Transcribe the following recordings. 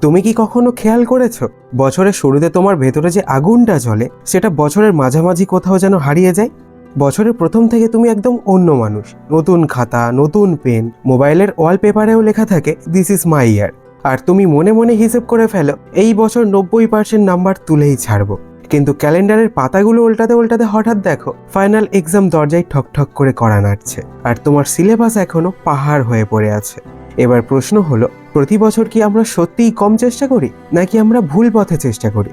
তুমি কি কখনো খেয়াল করেছো বছরের শুরুতে তোমার ভেতরে যে আগুনটা জ্বলে সেটা বছরের মাঝামাঝি কোথাও যেন হারিয়ে যায়? বছরের প্রথম থেকে তুমি একদম অন্য মানুষ। নতুন খাতা, নতুন পেন, মোবাইলের ওয়ালপেপারেও লেখা থাকে দিস ইজ মাই ইয়ার। আর তুমি মনে মনে হিসেব করে ফেলো এই বছর 90% নাম্বার তুলেই ছাড়বো। কিন্তু ক্যালেন্ডারের পাতাগুলো উল্টাতে উল্টাতে হঠাৎ দেখো ফাইনাল এক্সাম দরজায় ঠক ঠক করে কড়া নাড়ছে, আর তোমার সিলেবাস এখনো পাহাড় হয়ে পড়ে আছে। এবার প্রশ্ন হলো, প্রতি বছর কি আমরা সত্যিই কম চেষ্টা করি, নাকি আমরা ভুল পথে চেষ্টা করি?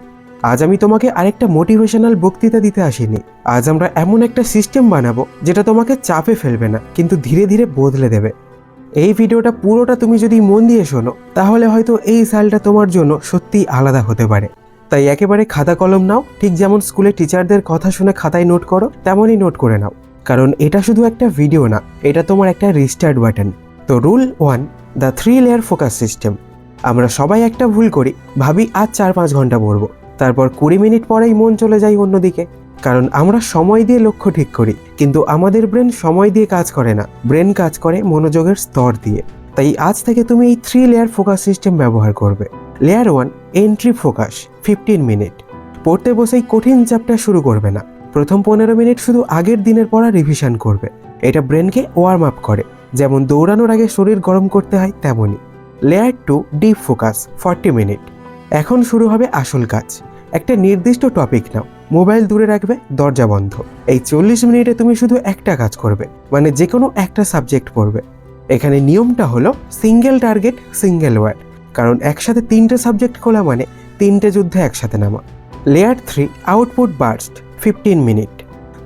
আজ আমি তোমাকে আরেকটা মোটিভেশনাল বক্তৃতা দিতে আসিনি। আজ আমরা এমন একটা সিস্টেম বানাবো যেটা তোমাকে চাপে ফেলবে না, কিন্তু ধীরে ধীরে বদলে দেবে। এই ভিডিওটা পুরোটা তুমি যদি মন দিয়ে শোনো তাহলে হয়তো এই সালটা তোমার জন্য সত্যিই আলাদা হতে পারে। তাই একেবারে খাতা কলম নাও, ঠিক যেমন স্কুলে টিচারদের কথা শুনে খাতায় নোট করো তেমনই নোট করে নাও, কারণ এটা শুধু একটা ভিডিও না, এটা তোমার একটা রিস্টার্ট বাটন। তো rule 1, the 3 layer focus system. আমরা সবাই একটা ভুল করি, ভাবি আজ 4-5 ঘন্টা পড়বো, তারপর 20 মিনিট পরেই মন চলে যায় অন্যদিকে। কারণ আমরা সময় দিয়ে লক্ষ্য ঠিক করি, কিন্তু আমাদের ব্রেন সময় দিয়ে কাজ করে না, ব্রেন কাজ করে মনোযোগের স্তর দিয়ে। তাই আজ থেকে তুমি এই 3 লেয়ার ফোকাস সিস্টেম ব্যবহার করবে। Layer 1, entry focus, 15 minute. পড়তে বসেই কঠিন চ্যাপ্টার শুরু করবে না, প্রথম 15 মিনিট শুধু আগের দিনের পড়া রিভিশন করবে। এটা ব্রেনকে ওয়ার্ম আপ করে, যেমন দৌড়ানোর আগে শরীর গরম করতে হয় তেমনই। Layer 2, deep focus, 40 minute. এখন শুরু হবে আসল কাজ। একটা নির্দিষ্ট টপিক নাও, মোবাইল দূরে রাখবে, দরজা বন্ধ। এই 40 মিনিটে তুমি শুধু একটা কাজ করবে, মানে যে কোনো একটা সাবজেক্ট পড়বে। এখানে নিয়মটা হলো সিঙ্গেল টার্গেট, সিঙ্গেল ওয়ার্ড, কারণ একসাথে 3টে সাবজেক্ট খোলা মানে 3টে যুদ্ধে একসাথে নামা। Layer 3, output burst, 15 minute.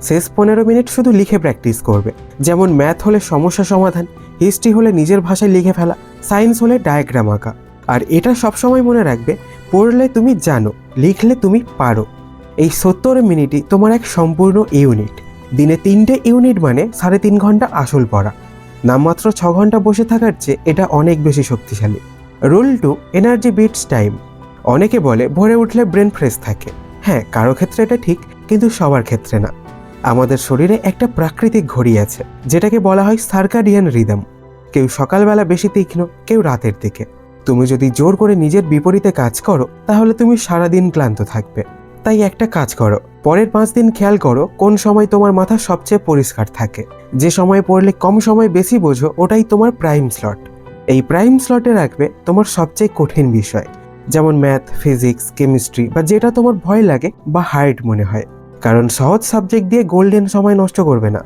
শেষ 15 মিনিট শুধু লিখে প্র্যাকটিস করবে, যেমন ম্যাথ হলে সমস্যা সমাধান, হিস্ট্রি হলে নিজের ভাষায় লিখে ফেলা, সায়েন্স হলে ডায়াগ্রাম আঁকা। আর এটা সবসময় মনে রাখবে, পড়লে তুমি জানো, লিখলে তুমি পারো। এই 70 মিনিটই তোমার এক সম্পূর্ণ ইউনিট। দিনে 3টে ইউনিট মানে 3.5 ঘন্টা আসল পড়া। নামমাত্র 6 ঘন্টা বসে থাকার চেয়ে এটা অনেক বেশি শক্তিশালী। Rule 2, energy beats time. অনেকে বলে ভোরে উঠলে ব্রেন ফ্রেশ থাকে। হ্যাঁ, কারো ক্ষেত্রে এটা ঠিক, কিন্তু সবার ক্ষেত্রে না। আমাদের শরীরে একটা প্রাকৃতিক ঘড়ি আছে, যেটাকে বলা হয় সার্কাডিয়ান রিদম। কেউ সকালবেলা বেশি তীক্ষ্ণ, কেউ রাতের দিকে। তুমি যদি জোর করে নিজের বিপরীতে কাজ করো তাহলে তুমি সারাদিন ক্লান্ত থাকবে। তাই একটা কাজ করো, পরের 5 দিন খেয়াল করো কোন সময় তোমার মাথা সবচেয়ে পরিষ্কার থাকে। যে সময় পড়লে কম সময় বেশি বোঝো, ওটাই তোমার প্রাইম স্লট। এই প্রাইম স্লটে রাখবে তোমার সবচেয়ে কঠিন বিষয়, যেমন ম্যাথ, ফিজিক্স, কেমিস্ট্রি, বা যেটা তোমার ভয় লাগে বা হার্ড মনে হয়। কারণ সহজ সাবজেক্ট দিয়ে গোল্ডেন সময় নষ্ট করবে না।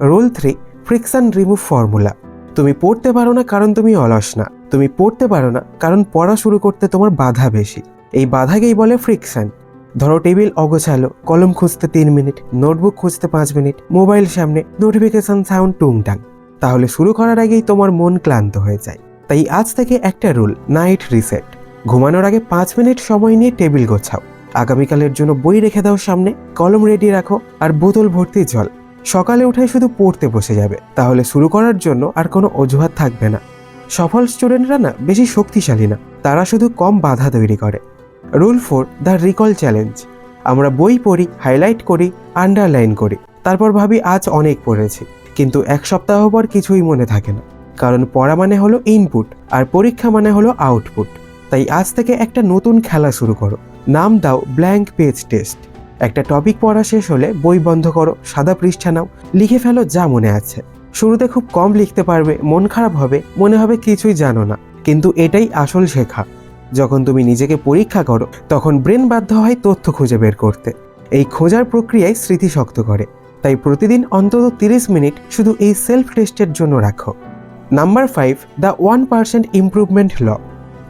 Rule 3, friction remove formula. তুমি পড়তে পারো না কারণ তুমি অলস না, তুমি পড়তে পারো না কারণ পড়া শুরু করতে তোমার বাধা বেশি। এই বাধাকেই বলে ফ্রিকশন। ধরো টেবিল অগোছালো, কলম খুঁজতে 3 মিনিট, নোটবুক খুঁজতে 5 মিনিট, মোবাইল সামনে, নোটিফিকেশন সাউন্ড টুংটাং। তাহলে শুরু করার আগেই তোমার মন ক্লান্ত হয়ে যায়। তাই আজ থেকে একটা রুল, নাইট রিসেট। ঘুমানোর আগে 5 মিনিট সময় নিয়ে টেবিল গোছাও। আগামীকালের জন্য বই রেখে দাও সামনে, কলম রেডি রাখো, আর বোতল ভর্তি জল। সকালে উঠে শুধু পড়তে বসে যাবে, তাহলে শুরু করার জন্য আর কোনো অজুহাত থাকবে না। সফল স্টুডেন্টরা না বেশি শক্তিশালী না, তারা শুধু কম বাধা তৈরি করে। Rule 4, the recall challenge. আমরা বই পড়ি, হাইলাইট করি, আন্ডারলাইন করি, তারপর ভাবি আজ অনেক পড়েছি, কিন্তু 1 সপ্তাহ পর কিছুই মনে থাকে না। কারণ পড়া মানে হলো ইনপুট, আর পরীক্ষা মানে হলো আউটপুট। তাই আজ থেকে একটা নতুন খেলা শুরু করো, নাম দাও ব্ল্যাঙ্ক পেজ টেস্ট। একটা টপিক পড়া শেষ হলে বই বন্ধ করো, সাদা পৃষ্ঠা নাও, লিখে ফেলো যা মনে আছে। শুরুতে খুব কম লিখতে পারবে, মন খারাপ হবে, মনে হবে কিছুই জানো না, কিন্তু এটাই আসল শেখা। যখন তুমি নিজেকে পরীক্ষা করো তখন ব্রেন বাধ্য হয় তথ্য খুঁজে বের করতে। এই খোঁজার প্রক্রিয়ায় স্মৃতি শক্ত করে। তাই প্রতিদিন অন্তত 30 মিনিট শুধু এই সেলফ টেস্টের জন্য রাখো। নাম্বার 5, দ্য 1% ইমপ্রুভমেন্ট ল।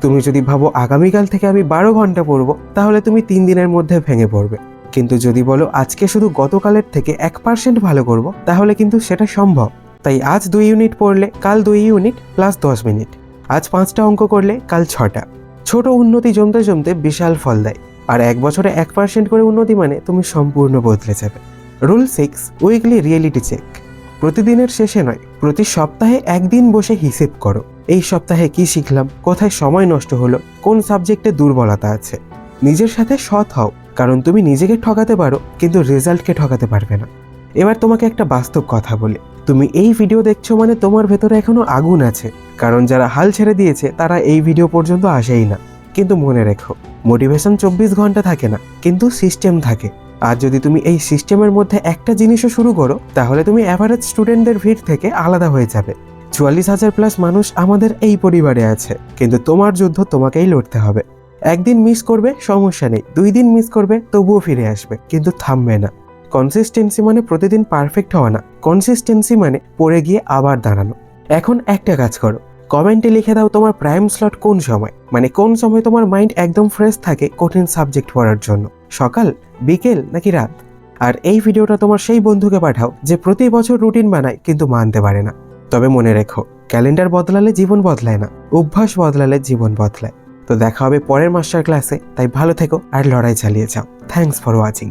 তুমি যদি ভাবো আগামীকাল থেকে আমি 12 ঘন্টা পড়বো, তাহলে তুমি 3 দিনের মধ্যে ভেঙে পড়বে। কিন্তু যদি বলো আজকে শুধু গতকালের থেকে 1% ভালো করব, তাহলে কিন্তু সেটা সম্ভব। তাই আজ 2 ইউনিট পড়লে কাল 2 ইউনিট প্লাস 10 মিনিট। আজ 5টা অঙ্ক করলে কাল 6টা। ছোট উন্নতি জমতে জমতে বিশাল ফল দেয়। আর 1 বছরে 1% করে উন্নতি মানে তুমি সম্পূর্ণ বদলে যাবে। Rule 6, weekly reality check. প্রতিদিনের শেষে নয়, প্রতি সপ্তাহে একদিন বসে হিসেব করো। এই সপ্তাহে কি শিখলাম, কোথায় সময় নষ্ট হলো, কোন সাবজেক্টে দুর্বলতা আছে। নিজের সাথে সৎ হও, কারণ তুমি নিজেকে ঠকাতে পারো কিন্তু রেজাল্টকে ঠকাতে পারবে না। এবার তোমাকে একটা বাস্তব কথা বলি, তুমি এই ভিডিও দেখছো মানে তোমার ভেতরে এখনো আগুন আছে, কারণ যারা হাল ছেড়ে দিয়েছে তারা এই ভিডিও পর্যন্ত আসেই না। তুমি এই ভিডিও দেখছো মানে তোমার ভেতরে এখনো আগুন আছে, কারণ যারা হাল ছেড়ে দিয়েছে তারা এই ভিডিও পর্যন্ত আসেই না। কিন্তু মনে রেখো, মোটিভেশন 24 ঘন্টা থাকে না, কিন্তু সিস্টেম থাকে। আর যদি তুমি এই সিস্টেমের মধ্যে একটা জিনিসও শুরু করো, তাহলে তুমি অ্যাভারেজ স্টুডেন্টদের ভিড় থেকে আলাদা হয়ে যাবে। 44,000 প্লাস মানুষ আমাদের এই পরিবারে আছে, কিন্তু তোমার যুদ্ধ তোমাকেই লড়তে হবে। একদিন মিস করবে, সমস্যা নেই, 2 দিন মিস করবে, তবুও ফিরে আসবে, কিন্তু থামবে না। কনসিস্টেন্সি মানে প্রতিদিন পারফেক্ট হওয়া না, কনসিস্টেন্সি মানে পড়ে গিয়ে আবার দাঁড়ানো। এখন একটা কাজ করো, কমেন্টে লিখে দাও তোমার প্রাইম স্লট কোন সময়, মানে কোন সময় তোমার মাইন্ড একদম ফ্রেশ থাকে কঠিন সাবজেক্ট পড়ার জন্য, সকাল, বিকেল নাকি রাত। আর এই ভিডিওটা তোমার সেই বন্ধুকে পাঠাও যে প্রতি বছর রুটিন বানায় কিন্তু মানতে পারে না। তবে মনে রেখো, ক্যালেন্ডার বদলালে জীবন বদলায় না, অভ্যাস বদলালে জীবন বদলায়। তো দেখা হবে পরের মাস্টার ক্লাসে, তাই ভালো থেকো আর লড়াই চালিয়ে যাও। Thanks for watching.